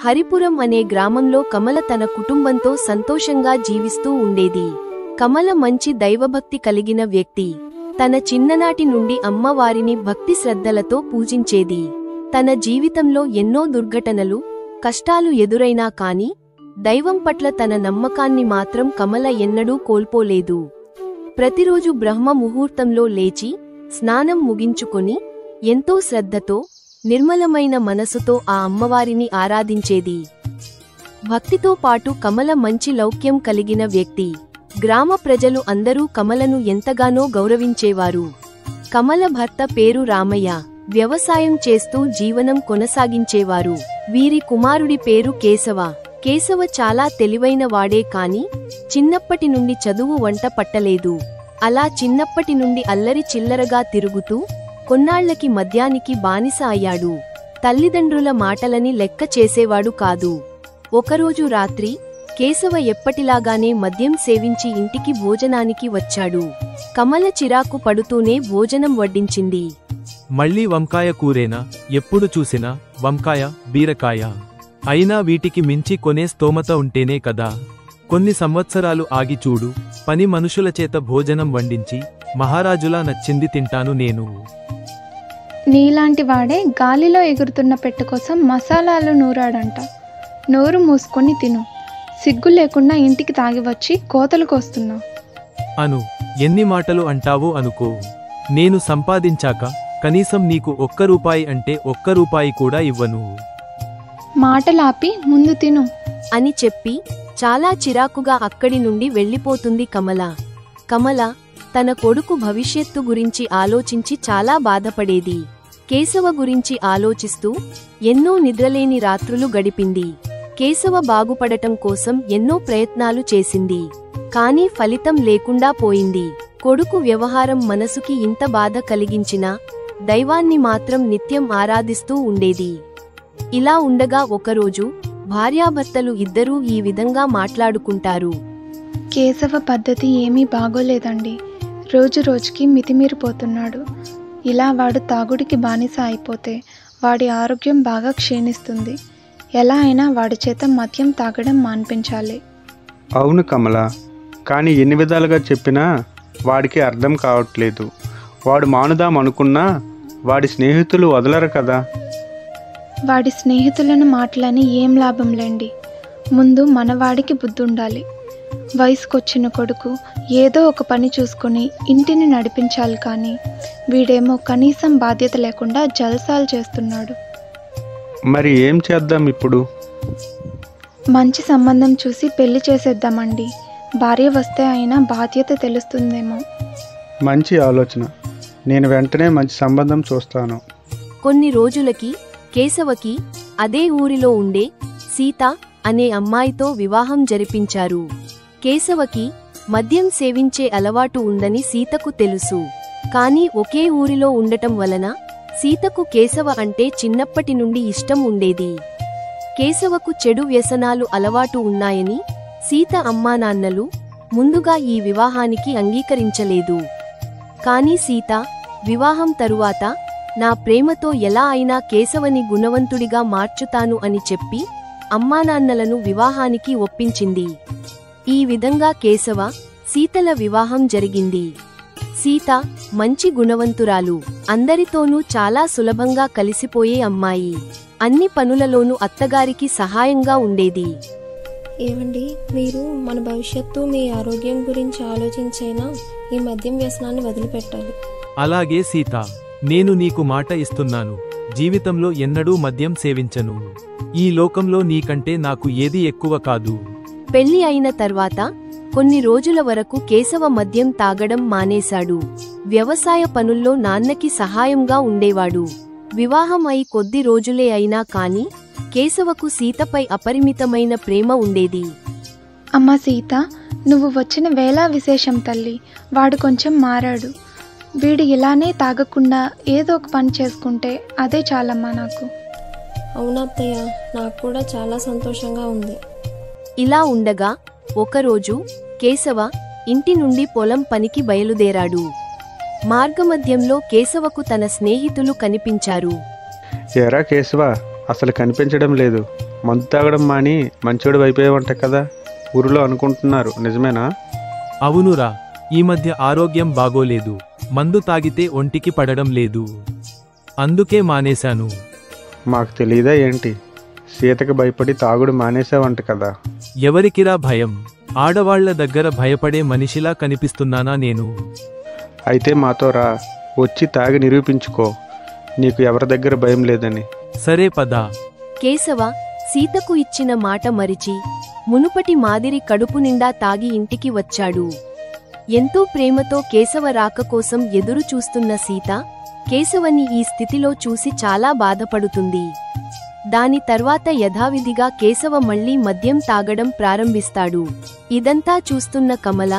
హరిపురం అనే గ్రామంలో కమల తన కుటుంబంతో సంతోషంగా జీవిస్తూ ఉండేది. కమల మంచి దైవభక్తి కలిగిన వ్యక్తి. తన చిన్ననాటి నుండి అమ్మవారిని భక్తి శ్రద్ధలతో పూజించేది. తన జీవితంలో ఎన్నో దుర్ఘటనలు, కష్టాలు ఎదురైనా కాని దైవం పట్ల తన నమ్మకాన్ని మాత్రం కమల ఎన్నడూ కోల్పోలేదు. ప్రతిరోజు బ్రహ్మ ముహూర్తంలో లేచి స్నానం ముగించుకొని ఎంతో శ్రద్ధతో నిర్మలమైన మనసుతో ఆ అమ్మవారిని ఆరాధించేది. భక్తితో పాటు కమల మంచి లౌక్యం కలిగిన వ్యక్తి. గ్రామ ప్రజలు అందరూ కమలను ఎంతగానో గౌరవించేవారు. కమల భర్త పేరు రామయ్య. వ్యవసాయం చేస్తూ జీవనం కొనసాగించేవారు. వీరి కుమారుడి పేరు కేశవ. కేశవ చాలా తెలివైన వాడే కాని చిన్నప్పటి నుండి చదువు వంట పట్టలేదు. అలా చిన్నప్పటి నుండి అల్లరి చిల్లరగా తిరుగుతూ కొన్నాళ్లకి మద్యానికి బానిస అయ్యాడు. తల్లిదండ్రుల మాటలని లెక్క చేసేవాడు కాదు. ఒకరోజు రాత్రి కేశవ ఎప్పటిలాగానే మద్యం సేవించి ఇంటికి భోజనానికి వచ్చాడు. కమల చిరాకు పడుతూనే భోజనం వడ్డించింది. మళ్ళీ వంకాయ కూరేనా? ఎప్పుడు చూసినా వంకాయ, బీరకాయ. అయినా వీటికి మించి కొనే స్తోమత ఉంటేనే కదా. కొన్ని సంవత్సరాలు ఆగి చూడు, పని మనుషుల చేత భోజనం వండించి మహారాజులా నచ్చింది తింటాను నేను. నీలాంటి వాడే గాలిలో ఎగురుతున్న పెట్టె కోసం మసాలాలు నూరాడంట. నోరు మూసుకొని తిను. సిగ్గు లేకుండా ఇంటికి తాగి వచ్చి కోతలు కోస్తున్నావు. అను, ఎన్ని మాటలు అంటావో అనుకో. నేను సంపాదించాక కనీసం నీకు ₹1 అంటే ₹1 కూడా ఇవ్వను. మాటలాపి ముందు తిను అని చెప్పి చాలా చిరాకుగా అక్కడి నుండి వెళ్ళిపోతుంది కమల. కమల తన కొడుకు భవిష్యత్తు గురించి ఆలోచించి చాలా బాధపడేది. కేశవ గురించి ఆలోచిస్తూ ఎన్నో నిద్రలేని రాత్రులు గడిపింది. కేశవ బాగుపడటం కోసం ఎన్నో ప్రయత్నాలు చేసింది. కానీ ఫలితం లేకుండా పోయింది. కొడుకు వ్యవహారం మనసుకి ఇంత బాధ కలిగించినా దైవాన్ని మాత్రం నిత్యం ఆరాధిస్తూ ఉండేది. ఇలా ఉండగా ఒకరోజు భార్యాభర్తలు ఇద్దరూ ఈ విధంగా మాట్లాడుకుంటారు. కేశవ పద్ధతి ఏమీ బాగోలేదండి. రోజు రోజుకి మితిమీరిపోతున్నాడు. ఇలా వాడు తాగుడికి బానిస అయిపోతే వాడి ఆరోగ్యం బాగా క్షీణిస్తుంది. ఎలా అయినా వాడి చేత మద్యం తాగడం మాన్పించాలి. అవును కమల, కానీ ఎన్ని విధాలుగా చెప్పినా వాడికి అర్థం కావట్లేదు. వాడు మానుదాం అనుకున్నా వాడి స్నేహితులు వదలరు కదా. వాడి స్నేహితులను మాటలని ఏం లాభంలేండి. ముందు మనవాడికి బుద్ధుండాలి. వయసుకొచ్చిన కొడుకు ఏదో ఒక పని చూసుకుని ఇంటిని నడిపించాలి. కానీ వీడేమో కనీసం బాధ్యత లేకుండా జల్సాలు చేస్తున్నాడు. మరి ఏం చేద్దాం ఇప్పుడు? మంచి సంబంధం చూసి పెళ్లి చేసేద్దామండి. భార్య వస్తే అయినా బాధ్యత తెలుస్తుందేమో. మంచి ఆలోచన. నేను వెంటనే మంచి సంబంధం చూస్తాను. కొన్ని రోజులకి కేశవకి అదే ఊరిలో ఉండే సీత అనే అమ్మాయితో వివాహం జరిపించారు. కేశవకి మద్యం సేవించే అలవాటు ఉందని సీతకు తెలుసు. కానీ ఒకే ఊరిలో ఉండటం వలన సీతకు కేశవ అంటే చిన్నప్పటి నుండి ఇష్టం ఉండేది. కేశవకు చెడు వ్యసనాలు అలవాటు ఉన్నాయని సీత అమ్మానాన్నలు ముందుగా ఈ వివాహానికి అంగీకరించలేదు. కానీ సీత వివాహం తరువాత నా ప్రేమతో ఎలా అయినా కేశవని గుణవంతుడిగా మార్చుతాను అని చెప్పి అమ్మానాన్నలను వివాహానికి ఒప్పించింది. ఈ విధంగా కేశవ, సీతల వివాహం జరిగింది. సీత మంచి గుణవంతురాలు. అందరితోనూ చాలా సులభంగా కలిసిపోయే అమ్మాయి. అన్ని పనులలోనూ అత్తగారికి సహాయంగా ఉండేది. ఏమండి, మీరు మన భవిష్యత్తు, మీ ఆరోగ్యం గురించి ఆలోచించైనా ఈ మద్యం వ్యసనాన్ని వదిలిపెట్టాలి. అలాగే సీత, నేను నీకు మాట ఇస్తున్నాను. జీవితంలో ఎన్నడూ మద్యం సేవించను. ఈ లోకంలో నీకంటే నాకు ఏది ఎక్కువ కాదు. పెళ్లి అయిన తర్వాత కొన్ని రోజుల వరకు కేశవ మద్యం తాగడం మానేశాడు. వ్యవసాయ పనుల్లో నాన్నకి సహాయంగా ఉండేవాడు. వివాహం అయి కొద్ది రోజులే అయినా కాని కేశవకు సీతపై అపరిమితమైన ప్రేమ ఉండేది. అమ్మా సీత, నువ్వు వచ్చిన వేళ విశేషం తల్లి. వాడు కొంచెం మారాడు. వీడు ఇలానే తాగకుండా ఏదో ఒక పని చేసుకుంటే అదే చాలమ్మా నాకు. అవునత్తయ్య, నాకు కూడా చాలా సంతోషంగా ఉంది. ఇలా ఉండగా ఒకరోజు కేశవ ఇంటి నుండి పొలం పనికి బయలుదేరాడు. మార్గమధ్యంలో కేశవకు తన స్నేహితులు కనిపించారు. ఎరా కేశవ, అసలు కనిపించడం లేదు. మందు తాగడం మాని మంచోడు అయిపోయావంట కదా, ఊరిలో అనుకుంటున్నారు, నిజమేనా? అవునురా, ఈ మధ్య ఆరోగ్యం బాగోలేదు. మందు తాగితే ఒంటికి పడడం లేదు. అందుకే మానేశాను. మాకు తెలియదా ఏంటి? సీతకి భయపడి తాగుడు మానేసావంట కదా. ఎవరికిరా భయం? ఆడవాళ్ల దగ్గర భయపడే మనిషిలా కనిపిస్తున్నానా నేను? అయితే మాతో రా, వచ్చి తాగి నిరూపించుకో నీకు ఎవరి దగ్గర భయం లేదని. సరే పద. కేశవ సీతకు ఇచ్చిన మాట మరిచి మునుపటి మాదిరి కడుపు నిండా తాగి ఇంటికి వచ్చాడు. ఎంతో ప్రేమతో కేశవ రాక కోసం ఎదురు చూస్తున్న సీత కేశవని ఈ స్థితిలో చూసి చాలా బాధపడుతుంది. దాని తర్వాత యథావిధిగా కేశవ మళ్లీ మద్యం తాగడం ప్రారంభిస్తాడు. ఇదంతా చూస్తున్న కమల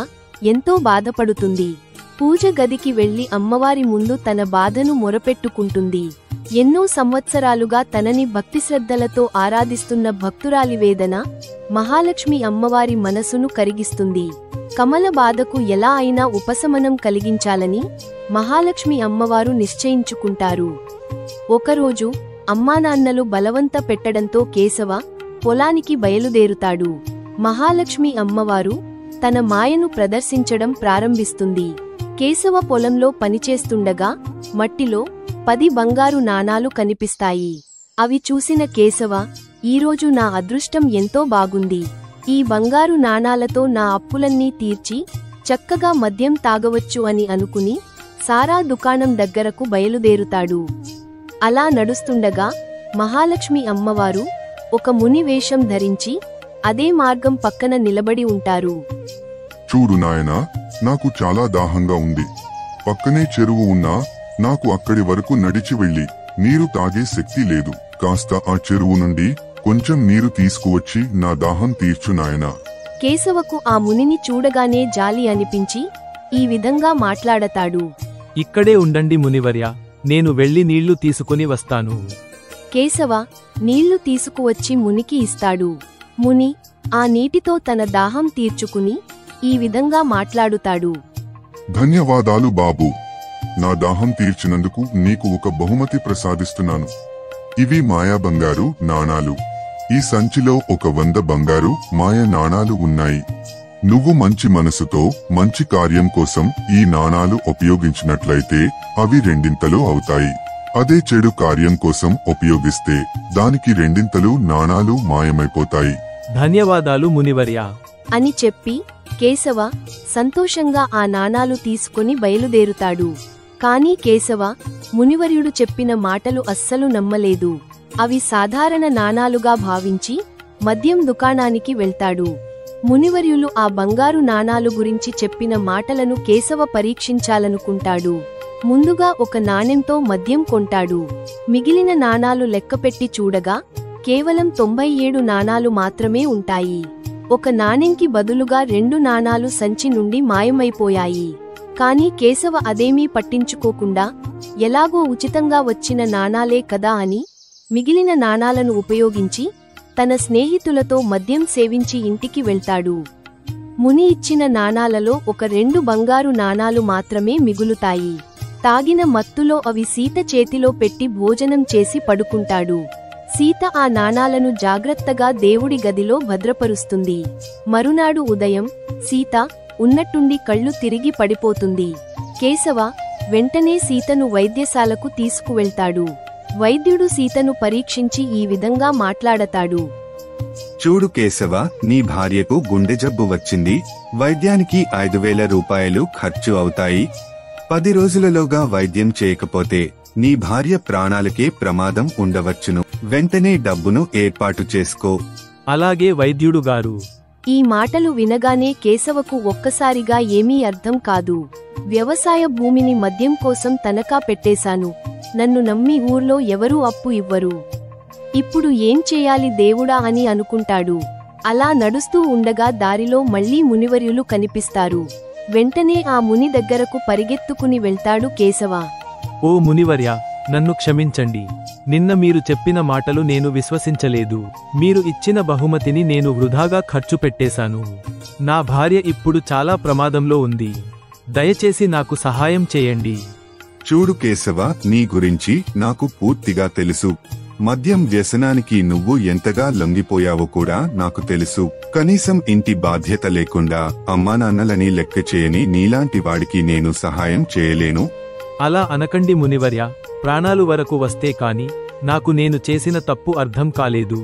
ఎంతో బాధపడుతుంది. పూజ గదికి వెళ్లి అమ్మవారి ముందు తన బాధను మొరపెట్టుకుంటుంది. ఎన్నో సంవత్సరాలుగా తనని భక్తిశ్రద్ధలతో ఆరాధిస్తున్న భక్తురాలి వేదన మహాలక్ష్మి అమ్మవారి మనసును కరిగిస్తుంది. కమల బాధకు ఎలా అయినా ఉపశమనం కలిగించాలని మహాలక్ష్మి అమ్మవారు నిశ్చయించుకుంటారు. ఒకరోజు అమ్మానాన్నలు బలవంత పెట్టడంతో కేశవ పొలానికి బయలుదేరుతాడు. మహాలక్ష్మి అమ్మవారు తన మాయను ప్రదర్శించడం ప్రారంభిస్తుంది. కేశవ పొలంలో పనిచేస్తుండగా మట్టిలో 10 బంగారు నాణాలు కనిపిస్తాయి. అవి చూసిన కేశవ, ఈరోజు నా అదృష్టం ఎంతో బాగుంది. ఈ బంగారు నాణాలతో నా అప్పులన్నీ తీర్చి చక్కగా మద్యం తాగవచ్చు అని అనుకుని సారా దుకాణం దగ్గరకు బయలుదేరుతాడు. అలా నడుస్తుండగా మహాలక్ష్మి అమ్మవారు ఒక ముని వేషం ధరించి అదే మార్గం పక్కన నిలబడి ఉంటారు. చూడు నాయనా, నాకు చాలా దాహంగా ఉంది. పక్కనే చెరువు ఉన్నా నాకు అక్కడి వరకు నడిచి వెళ్లి నీరు తాగే శక్తి లేదు. కాస్త ఆ చెరువు నుండి కొంచెం నీరు తీసుకువచ్చి నా దాహం తీర్చు నాయనా. కేశవకు ఆ మునిని చూడగానే జాలి అనిపించి ఈ విధంగా మాట్లాడతాడు. ఇక్కడే ఉండండి మునివర్య, నేను వెళ్లి నీళ్లు తీసుకుని వస్తాను. కేశవ నీళ్లు తీసుకువచ్చి మునికి ఇస్తాడు. ముని ఆ నీటితో తన దాహం తీర్చుకుని ఈ విధంగా మాట్లాడుతాడు. ధన్యవాదాలు బాబూ, నా దాహం తీర్చినందుకు నీకు ఒక బహుమతి ప్రసాదిస్తున్నాను. ఇవి మాయా బంగారు నాణాలు. ఈ సంచిలో ఒక 100 బంగారు మాయ నాణాలు ఉన్నాయి. నువ్వు మంచి మనసుతో మంచి కార్యం కోసం ఈ నాణాలు ఉపయోగించినట్లయితే అవి 2 అవుతాయి. అదే చెడు కార్యం కోసం ఉపయోగిస్తే దానికి 2 నాణాలు మాయమైపోతాయి. ధన్యవాదాలు మునివర్య అని చెప్పి కేశవ సంతోషంగా ఆ నాణాలు తీసుకుని బయలుదేరుతాడు. కాని కేశవ మునివర్యుడు చెప్పిన మాటలు అస్సలు నమ్మలేదు. అవి సాధారణ నాణాలుగా భావించి మద్యం దుకాణానికి వెళ్తాడు. మునివర్యులు ఆ బంగారు నాణాలు గురించి చెప్పిన మాటలను కేశవ పరీక్షించాలనుకుంటాడు. ముందుగా ఒక నాణెంతో మద్యం కొంటాడు. మిగిలిన నాణాలు లెక్కపెట్టి చూడగా కేవలం 97 నాణాలు మాత్రమే ఉంటాయి. ఒక నాణెంకి బదులుగా 2 నాణాలు సంచి నుండి మాయమైపోయాయి. కాని కేశవ అదేమీ పట్టించుకోకుండా ఎలాగో ఉచితంగా వచ్చిన నాణాలే కదా అని మిగిలిన నాణాలను ఉపయోగించి తన స్నేహితులతో మద్యం సేవించి ఇంటికి వెళ్తాడు. ముని ఇచ్చిన నాణాలలో ఒక 2 బంగారు నాణాలు మాత్రమే మిగులుతాయి. తాగిన మత్తులో అవి సీత చేతిలో పెట్టి భోజనం చేసి పడుకుంటాడు. సీత ఆ నాణాలను జాగ్రత్తగా దేవుడి గదిలో భద్రపరుస్తుంది. మరునాడు ఉదయం సీత ఉన్నట్టుండి కళ్ళు తిరిగి పడిపోతుంది. కేశవ వెంటనే సీతను వైద్యశాలకు తీసుకువెళ్తాడు. వైద్యుడు సీతను పరీక్షించి ఈ విధంగా మాట్లాడతాడు. చూడు కేశవ, నీ భార్యకు గుండె జబ్బు వచ్చింది. వైద్యానికి 5,000 రూపాయలు ఖర్చు అవుతాయి. 10 రోజులలోగా వైద్యం చేయకపోతే నీ భార్య ప్రాణాలకే ప్రమాదం ఉండవచ్చును. వెంటనే డబ్బును ఏర్పాటు చేసుకో. అలాగే వైద్యుడు గారు. ఈ మాటలు వినగానే కేశవకు ఒక్కసారిగా ఏమీ అర్థం కాదు. వ్యవసాయ భూమిని మద్యం కోసం తనఖా పెట్టేశాను. నన్ను నమ్మి ఊర్లో ఎవరూ అప్పు ఇవ్వరు. ఇప్పుడు ఏం చేయాలి దేవుడా అని అనుకుంటాడు. అలా నడుస్తూ ఉండగా దారిలో మళ్లీ మునివర్యులు కనిపిస్తారు. వెంటనే ఆ ముని దగ్గరకు పరిగెత్తుకుని వెళ్తాడు కేశవ. ఓ మునివర్య, నన్ను క్షమించండి. నిన్న మీరు చెప్పిన మాటలు నేను విశ్వసించలేదు. మీరు ఇచ్చిన బహుమతిని నేను వృధాగా ఖర్చు పెట్టేశాను. నా భార్య ఇప్పుడు చాలా ప్రమాదంలో ఉంది. దయచేసి నాకు సహాయం చేయండి. చూడు కేశవ, నీ గురించి నాకు పూర్తిగా తెలుసు. మద్యం వ్యసనానికి నువ్వు ఎంతగా లొంగిపోయావో కూడా నాకు తెలుసు. కనీసం ఇంటి బాధ్యత లేకుండా అమ్మానాన్నలని లెక్క చేయని నీలాంటి వాడికి నేను సహాయం చేయలేను. అలా అనకండి మునివర్య, ప్రాణాలు వరకు వస్తే కాని నాకు నేను చేసిన తప్పు అర్థం కాలేదు.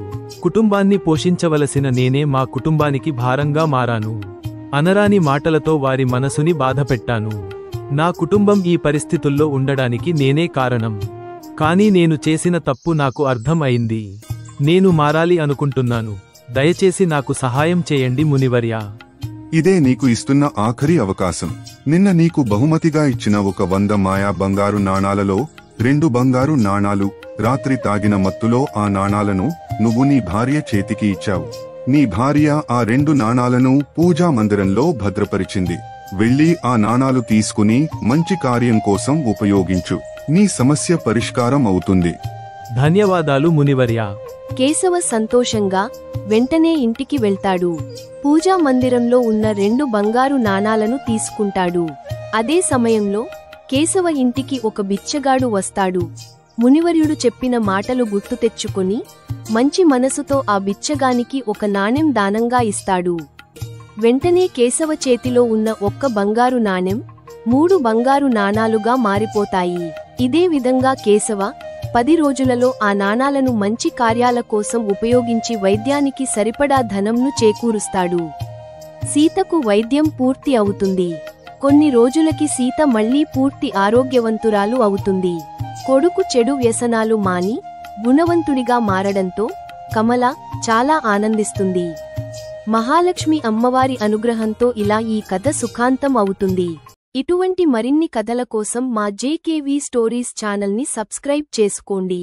కుటుంబాన్ని పోషించవలసిన నేనే మా కుటుంబానికి భారంగా మారాను. అనరాని మాటలతో వారి మనసుని బాధపెట్టాను. నా కుటుంబం ఈ పరిస్థితుల్లో ఉండడానికి నేనే కారణం. కానీ నేను చేసిన తప్పు నాకు అర్థం అయింది. నేను మారాలి అనుకుంటున్నాను. దయచేసి నాకు సహాయం చేయండి మునివర్య. ఇదే నీకు ఇస్తున్న ఆఖరి అవకాశం. నిన్న నీకు బహుమతిగా ఇచ్చిన ఒక 100 మాయా బంగారు నాణాలలో 2 బంగారు నాణాలు, రాత్రి తాగిన మత్తులో ఆ నాణాలను నువ్వు నీ భార్య చేతికి ఇచ్చావు. నీ భార్య ఆ 2 నాణాలను పూజా మందిరంలో భద్రపరిచింది. వెళ్ళి ఆ నాణాలు తీసుకుని మంచి కార్యం కోసం ఉపయోగించు. నీ సమస్య పరిష్కారం అవుతుంది. ధన్యవాదాలు మునివర్య. కేశవ సంతోషంగా వెంటనే ఇంటికి వెళ్తాడు. పూజా మందిరంలో ఉన్న 2 బంగారు నాణాలను తీసుకుంటాడు. అదే సమయంలో కేశవ ఇంటికి ఒక బిచ్చగాడు వస్తాడు. మునివర్యుడు చెప్పిన మాటలు గుర్తు తెచ్చుకొని మంచి మనసుతో ఆ బిచ్చగానికి ఒక నాణెం దానంగా ఇస్తాడు. వెంటనే కేశవ చేతిలో ఉన్న 1 బంగారు నాణెం 3 బంగారు నాణాలుగా మారిపోతాయి. ఇదే విధంగా కేశవ 10 రోజులలో ఆ నాణాలను మంచి కార్యాల కోసం ఉపయోగించి వైద్యానికి సరిపడా ధనంను చేకూరుస్తాడు. సీతకు వైద్యం పూర్తి అవుతుంది. కొన్ని రోజులకి సీత మళ్లీ పూర్తి ఆరోగ్యవంతురాలు అవుతుంది. కొడుకు చెడు వ్యసనాలు మాని గుణవంతుడిగా మారడంతో కమల చాలా ఆనందిస్తుంది. మహాలక్ష్మి అమ్మవారి అనుగ్రహంతో ఇలా ఈ కథ సుఖాంతం అవుతుంది. ఇటువంటి మరిన్ని కథల కోసం మా జేకేవీ స్టోరీస్ ఛానల్ని సబ్స్క్రైబ్ చేసుకోండి.